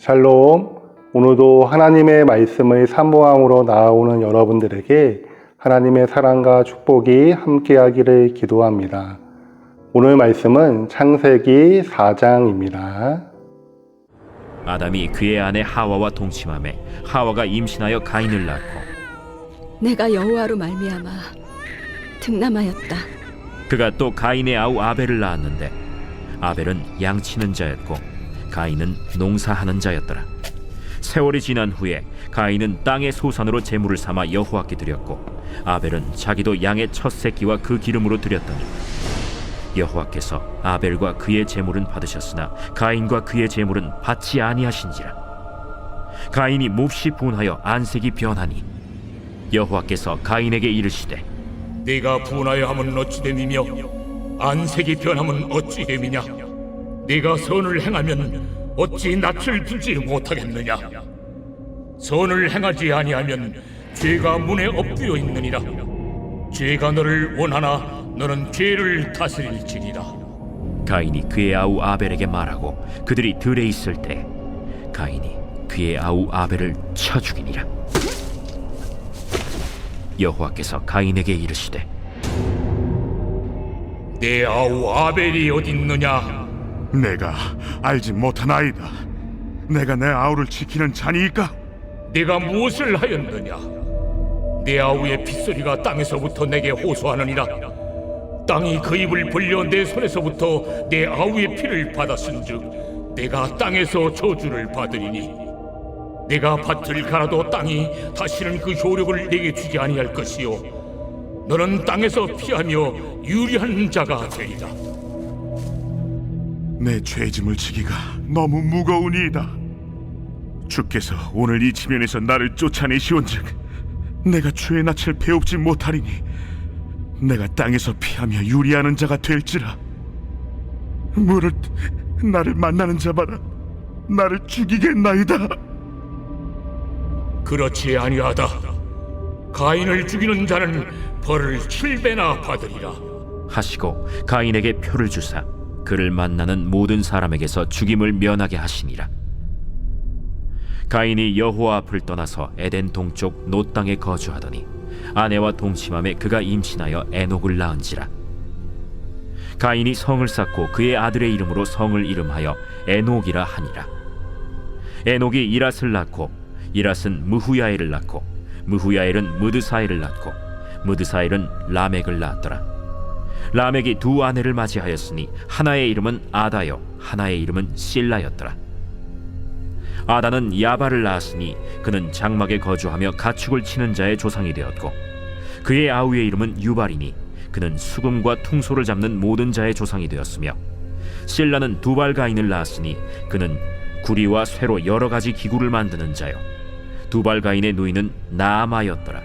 샬롬. 오늘도 하나님의 말씀의 사모함으로 나아오는 여러분들에게 하나님의 사랑과 축복이 함께하기를 기도합니다. 오늘 말씀은 창세기 4장입니다. 아담이 그의 아내 하와와 동침하매 하와가 임신하여 가인을 낳고 내가 여호와로 말미암아 득남하였다. 그가 또 가인의 아우 아벨을 낳았는데 아벨은 양치는 자였고 가인은 농사하는 자였더라. 세월이 지난 후에 가인은 땅의 소산으로 제물을 삼아 여호와께 드렸고 아벨은 자기도 양의 첫 새끼와 그 기름으로 드렸더니 여호와께서 아벨과 그의 제물은 받으셨으나 가인과 그의 제물은 받지 아니하신지라. 가인이 몹시 분하여 안색이 변하니 여호와께서 가인에게 이르시되 네가 분하여 함은 어찌 됨이며 안색이 변함은 어찌 됨이냐. 네가 선을 행하면 어찌 낯을 들지 못하겠느냐. 선을 행하지 아니하면 죄가 문에 엎드려 있느니라. 죄가 너를 원하나 너는 죄를 다스릴지니라. 가인이 그의 아우 아벨에게 말하고 그들이 들에 있을 때 가인이 그의 아우 아벨을 쳐 죽이니라. 여호와께서 가인에게 이르시되 내 아우 아벨이 어딨느냐. 내가 알지 못하나이다. 내가 내 아우를 지키는 자니이까? 네가 무엇을 하였느냐. 내 아우의 핏소리가 땅에서부터 내게 호소하느니라. 땅이 그 입을 벌려 내 손에서부터 내 아우의 피를 받았은즉 내가 땅에서 저주를 받으리니 내가 밭을 갈아도 땅이 다시는 그 효력을 내게 주지 아니할 것이요 너는 땅에서 피하며 유리한 자가 되리라. 내 죄짐을 지기가 너무 무거우니이다. 주께서 오늘 이 지면에서 나를 쫓아내시온즉 내가 죄의 낯을 배웁지 못하리니 내가 땅에서 피하며 유리하는 자가 될지라. 무릇 나를 만나는 자마다 나를 죽이겠나이다. 그렇지 아니하다. 가인을 죽이는 자는 벌을 7배나 받으리라. 하시고 가인에게 표를 주사 그를 만나는 모든 사람에게서 죽임을 면하게 하시니라. 가인이 여호와 앞을 떠나서 에덴 동쪽 노 땅에 거주하더니 아내와 동침함에 그가 임신하여 에녹을 낳은지라. 가인이 성을 쌓고 그의 아들의 이름으로 성을 이름하여 에녹이라 하니라. 에녹이 이랏을 낳고 이랏은 무후야엘을 낳고 무후야엘은 무드사엘을 낳고 무드사엘은 라멕을 낳았더라. 라멕이 두 아내를 맞이하였으니 하나의 이름은 아다요 하나의 이름은 실라였더라. 아다는 야발을 낳았으니 그는 장막에 거주하며 가축을 치는 자의 조상이 되었고 그의 아우의 이름은 유발이니 그는 수금과 퉁소를 잡는 모든 자의 조상이 되었으며 실라는 두발가인을 낳았으니 그는 구리와 쇠로 여러 가지 기구를 만드는 자요 두발가인의 누이는 나아마였더라.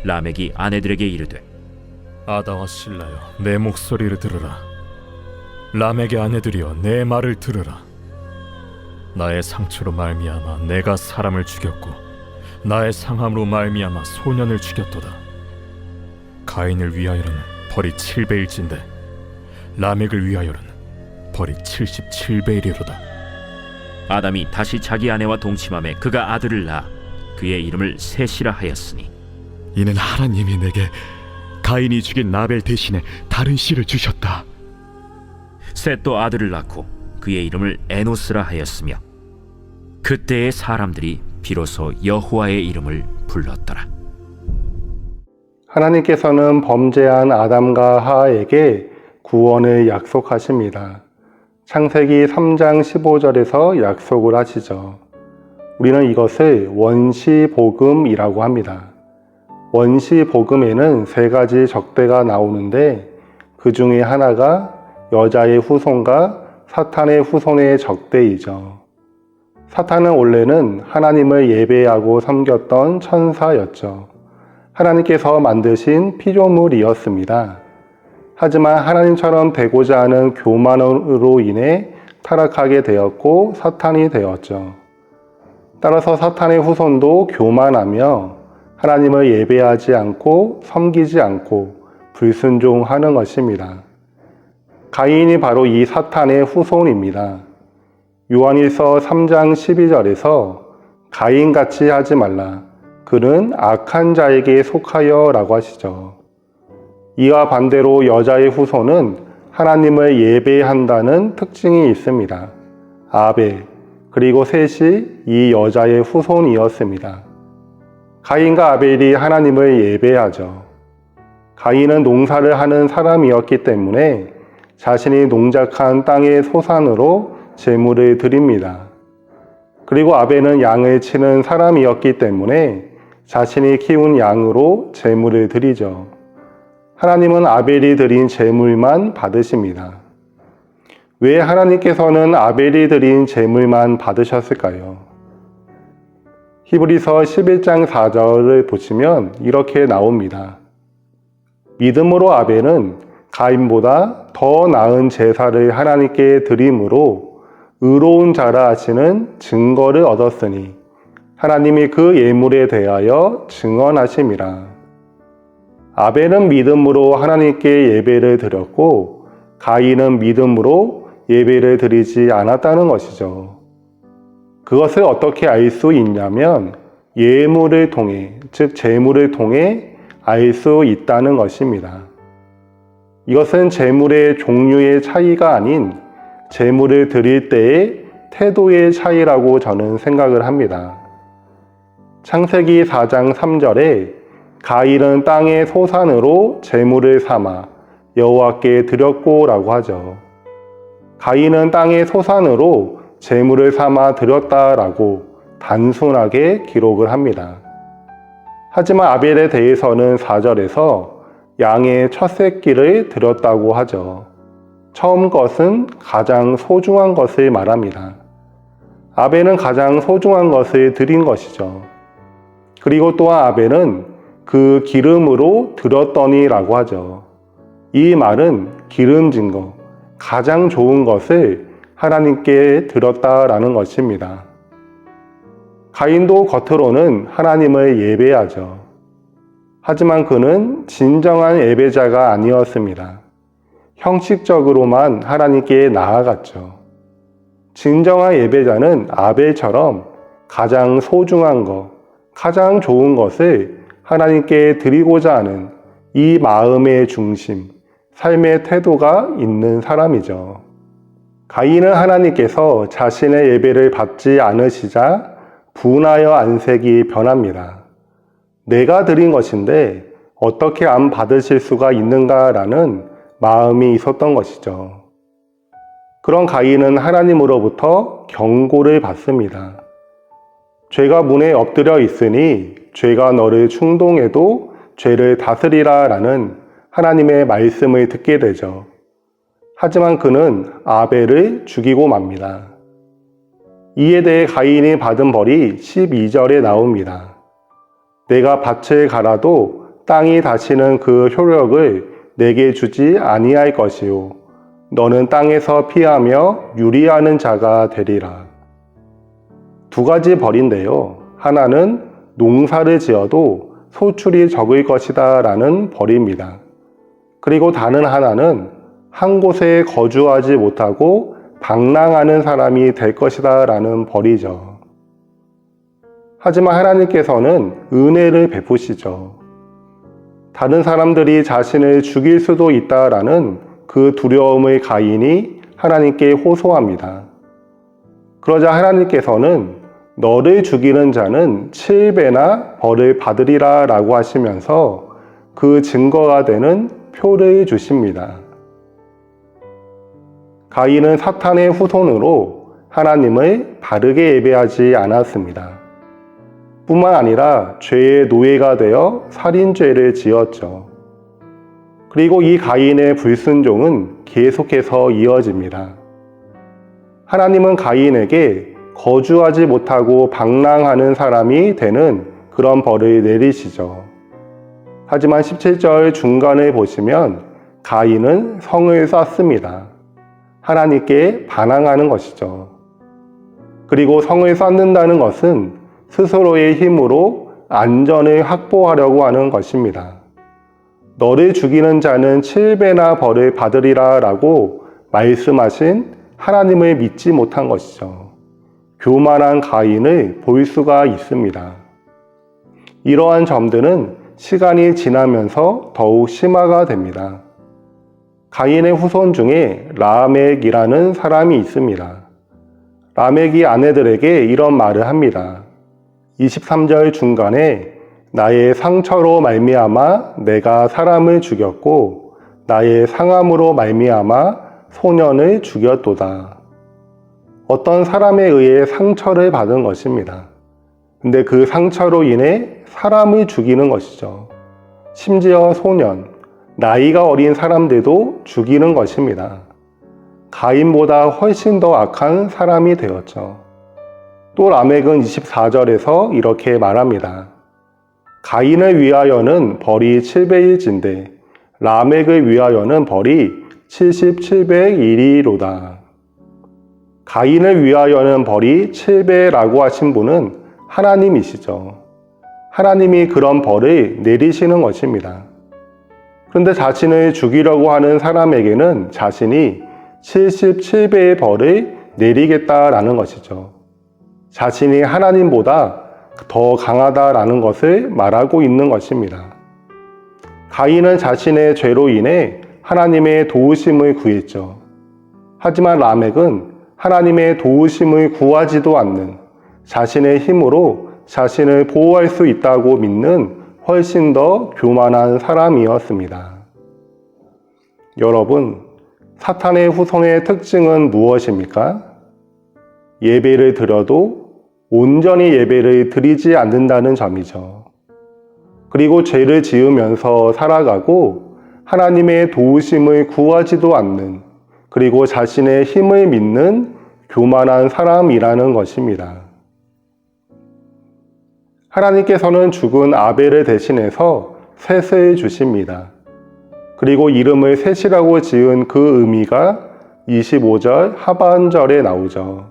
라멕이 아내들에게 이르되 아다와 실라여, 내 목소리를 들으라. 라멕의 아내들이여, 내 말을 들으라. 나의 상처로 말미암아 내가 사람을 죽였고 나의 상함으로 말미암아 소년을 죽였도다. 가인을 위하여는 벌이 7배일진데 라멕을 위하여는 벌이 77배이리로다. 아담이 다시 자기 아내와 동침함에 그가 아들을 낳아 그의 이름을 셋이라 하였으니 이는 하나님이 내게 가인이 죽인 나벨 대신에 다른 씨를 주셨다. 셋도 아들을 낳고 그의 이름을 에노스라 하였으며 그때의 사람들이 비로소 여호와의 이름을 불렀더라. 하나님께서는 범죄한 아담과 하와에게 구원을 약속하십니다. 창세기 3장 15절에서 약속을 하시죠. 우리는 이것을 원시복음이라고 합니다. 원시복음에는 세 가지 적대가 나오는데 그 중에 하나가 여자의 후손과 사탄의 후손의 적대이죠. 사탄은 원래는 하나님을 예배하고 섬겼던 천사였죠. 하나님께서 만드신 피조물이었습니다. 하지만 하나님처럼 되고자 하는 교만으로 인해 타락하게 되었고 사탄이 되었죠. 따라서 사탄의 후손도 교만하며 하나님을 예배하지 않고 섬기지 않고 불순종하는 것입니다. 가인이 바로 이 사탄의 후손입니다. 요한일서 3장 12절에서 가인같이 하지 말라. 그는 악한 자에게 속하여 라고 하시죠. 이와 반대로 여자의 후손은 하나님을 예배한다는 특징이 있습니다. 아벨, 그리고 셋이 이 여자의 후손이었습니다. 가인과 아벨이 하나님을 예배하죠. 가인은 농사를 하는 사람이었기 때문에 자신이 농작한 땅의 소산으로 제물을 드립니다. 그리고 아벨은 양을 치는 사람이었기 때문에 자신이 키운 양으로 제물을 드리죠. 하나님은 아벨이 드린 제물만 받으십니다. 왜 하나님께서는 아벨이 드린 제물만 받으셨을까요? 히브리서 11장 4절을 보시면 이렇게 나옵니다. 믿음으로 아벨은 가인보다 더 나은 제사를 하나님께 드림으로 의로운 자라 하시는 증거를 얻었으니 하나님이 그 예물에 대하여 증언하심이라. 아벨은 믿음으로 하나님께 예배를 드렸고 가인은 믿음으로 예배를 드리지 않았다는 것이죠. 그것을 어떻게 알 수 있냐면 예물을 통해, 즉 제물을 통해 알 수 있다는 것입니다. 이것은 제물의 종류의 차이가 아닌 제물을 드릴 때의 태도의 차이라고 저는 생각을 합니다. 창세기 4장 3절에 가인은 땅의 소산으로 제물을 삼아 여호와께 드렸고 라고 하죠. 가인은 땅의 소산으로 제물을 삼아 드렸다라고 단순하게 기록을 합니다. 하지만 아벨에 대해서는 4절에서 양의 첫 새끼를 드렸다고 하죠. 처음 것은 가장 소중한 것을 말합니다. 아벨은 가장 소중한 것을 드린 것이죠. 그리고 또한 아벨은 그 기름으로 드렸더니라고 하죠. 이 말은 기름진 것, 가장 좋은 것을 하나님께 드렸다라는 것입니다. 가인도 겉으로는 하나님을 예배하죠. 하지만 그는 진정한 예배자가 아니었습니다. 형식적으로만 하나님께 나아갔죠. 진정한 예배자는 아벨처럼 가장 소중한 것, 가장 좋은 것을 하나님께 드리고자 하는 이 마음의 중심, 삶의 태도가 있는 사람이죠. 가인은 하나님께서 자신의 예배를 받지 않으시자 분하여 안색이 변합니다. 내가 드린 것인데 어떻게 안 받으실 수가 있는가라는 마음이 있었던 것이죠. 그런 가인은 하나님으로부터 경고를 받습니다. 죄가 문에 엎드려 있으니 죄가 너를 충동해도 죄를 다스리라 라는 하나님의 말씀을 듣게 되죠. 하지만 그는 아벨을 죽이고 맙니다. 이에 대해 가인이 받은 벌이 12절에 나옵니다. 내가 밭을 갈아도 땅이 다시는 그 효력을 내게 주지 아니할 것이요 너는 땅에서 피하며 유리하는 자가 되리라. 두 가지 벌인데요. 하나는 농사를 지어도 소출이 적을 것이다 라는 벌입니다. 그리고 다른 하나는 한 곳에 거주하지 못하고 방랑하는 사람이 될 것이다 라는 벌이죠. 하지만 하나님께서는 은혜를 베푸시죠. 다른 사람들이 자신을 죽일 수도 있다라는 그 두려움을 가인이 하나님께 호소합니다. 그러자 하나님께서는 너를 죽이는 자는 7배나 벌을 받으리라 라고 하시면서 그 증거가 되는 표를 주십니다. 가인은 사탄의 후손으로 하나님을 바르게 예배하지 않았습니다. 뿐만 아니라 죄의 노예가 되어 살인죄를 지었죠. 그리고 이 가인의 불순종은 계속해서 이어집니다. 하나님은 가인에게 거주하지 못하고 방랑하는 사람이 되는 그런 벌을 내리시죠. 하지만 17절 중간에 보시면 가인은 성을 쌓습니다. 하나님께 반항하는 것이죠. 그리고 성을 쌓는다는 것은 스스로의 힘으로 안전을 확보하려고 하는 것입니다. 너를 죽이는 자는 7배나 벌을 받으리라 라고 말씀하신 하나님을 믿지 못한 것이죠. 교만한 가인을 볼 수가 있습니다. 이러한 점들은 시간이 지나면서 더욱 심화가 됩니다. 가인의 후손 중에 라멕이라는 사람이 있습니다. 라멕이 아내들에게 이런 말을 합니다. 23절 중간에 나의 상처로 말미암아 내가 사람을 죽였고 나의 상함으로 말미암아 소년을 죽였도다. 어떤 사람에 의해 상처를 받은 것입니다. 근데 그 상처로 인해 사람을 죽이는 것이죠. 심지어 소년, 나이가 어린 사람들도 죽이는 것입니다. 가인보다 훨씬 더 악한 사람이 되었죠. 또 라멕은 24절에서 이렇게 말합니다. 가인을 위하여는 벌이 700일진데 라멕을 위하여는 벌이 7700일이로다. 가인을 위하여는 벌이 7배라고 하신 분은 하나님이시죠. 하나님이 그런 벌을 내리시는 것입니다. 그런데 자신을 죽이려고 하는 사람에게는 자신이 77배의 벌을 내리겠다라는 것이죠. 자신이 하나님보다 더 강하다라는 것을 말하고 있는 것입니다. 가인은 자신의 죄로 인해 하나님의 도우심을 구했죠. 하지만 라멕은 하나님의 도우심을 구하지도 않는 자신의 힘으로 자신을 보호할 수 있다고 믿는 훨씬 더 교만한 사람이었습니다. 여러분, 사탄의 후손의 특징은 무엇입니까? 예배를 드려도 온전히 예배를 드리지 않는다는 점이죠. 그리고 죄를 지으면서 살아가고 하나님의 도우심을 구하지도 않는, 그리고 자신의 힘을 믿는 교만한 사람이라는 것입니다. 하나님께서는 죽은 아벨을 대신해서 셋을 주십니다. 그리고 이름을 셋이라고 지은 그 의미가 25절 하반절에 나오죠.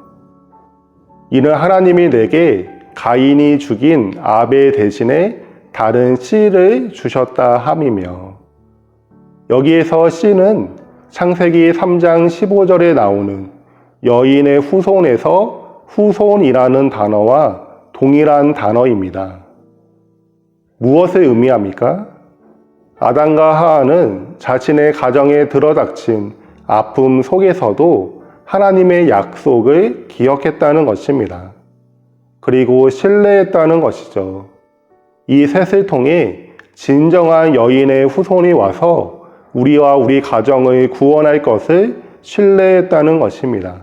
이는 하나님이 내게 가인이 죽인 아벨 대신에 다른 씨를 주셨다 함이며, 여기에서 씨는 창세기 3장 15절에 나오는 여인의 후손에서 후손이라는 단어와 동일한 단어입니다. 무엇을 의미합니까? 아담과 하와는 자신의 가정에 들어닥친 아픔 속에서도 하나님의 약속을 기억했다는 것입니다. 그리고 신뢰했다는 것이죠. 이 셋을 통해 진정한 여인의 후손이 와서 우리와 우리 가정을 구원할 것을 신뢰했다는 것입니다.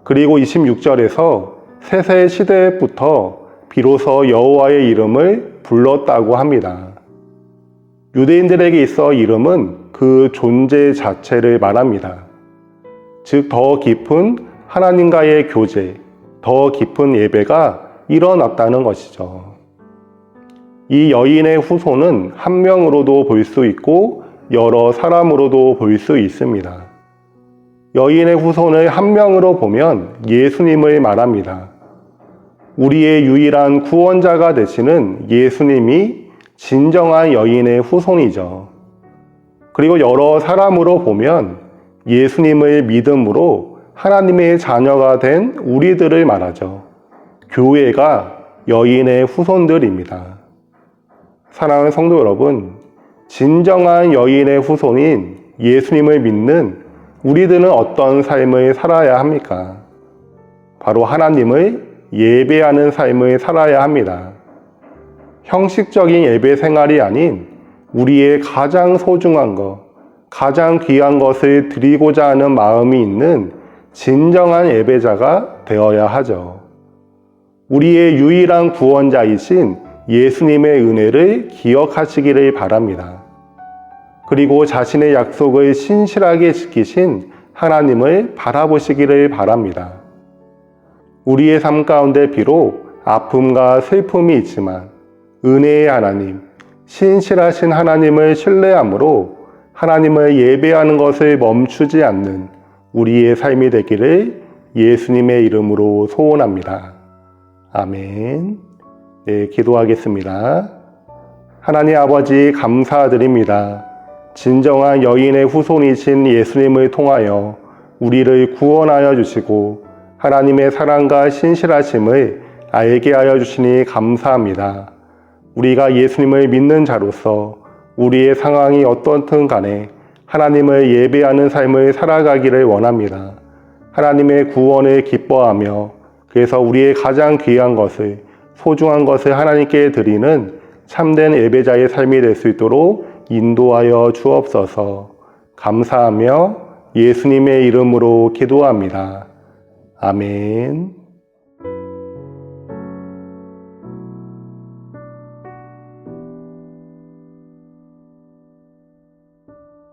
그리고 26절에서 셋의 시대부터 비로소 여호와의 이름을 불렀다고 합니다. 유대인들에게 있어 이름은 그 존재 자체를 말합니다. 즉, 더 깊은 하나님과의 교제, 더 깊은 예배가 일어났다는 것이죠. 이 여인의 후손은 한 명으로도 볼 수 있고 여러 사람으로도 볼 수 있습니다. 여인의 후손을 한 명으로 보면 예수님을 말합니다. 우리의 유일한 구원자가 되시는 예수님이 진정한 여인의 후손이죠. 그리고 여러 사람으로 보면 예수님을 믿음으로 하나님의 자녀가 된 우리들을 말하죠. 교회가 여인의 후손들입니다. 사랑하는 성도 여러분, 진정한 여인의 후손인 예수님을 믿는 우리들은 어떤 삶을 살아야 합니까? 바로 하나님을 예배하는 삶을 살아야 합니다. 형식적인 예배 생활이 아닌 우리의 가장 소중한 것, 가장 귀한 것을 드리고자 하는 마음이 있는 진정한 예배자가 되어야 하죠. 우리의 유일한 구원자이신 예수님의 은혜를 기억하시기를 바랍니다. 그리고 자신의 약속을 신실하게 지키신 하나님을 바라보시기를 바랍니다. 우리의 삶 가운데 비록 아픔과 슬픔이 있지만 은혜의 하나님, 신실하신 하나님을 신뢰함으로 하나님을 예배하는 것을 멈추지 않는 우리의 삶이 되기를 예수님의 이름으로 소원합니다. 아멘. 네, 기도하겠습니다. 하나님 아버지 감사드립니다. 진정한 여인의 후손이신 예수님을 통하여 우리를 구원하여 주시고 하나님의 사랑과 신실하심을 알게 하여 주시니 감사합니다. 우리가 예수님을 믿는 자로서 우리의 상황이 어떻든 간에 하나님을 예배하는 삶을 살아가기를 원합니다. 하나님의 구원을 기뻐하며 그래서 우리의 가장 귀한 것을, 소중한 것을 하나님께 드리는 참된 예배자의 삶이 될 수 있도록 인도하여 주옵소서. 감사하며 예수님의 이름으로 기도합니다. 아멘.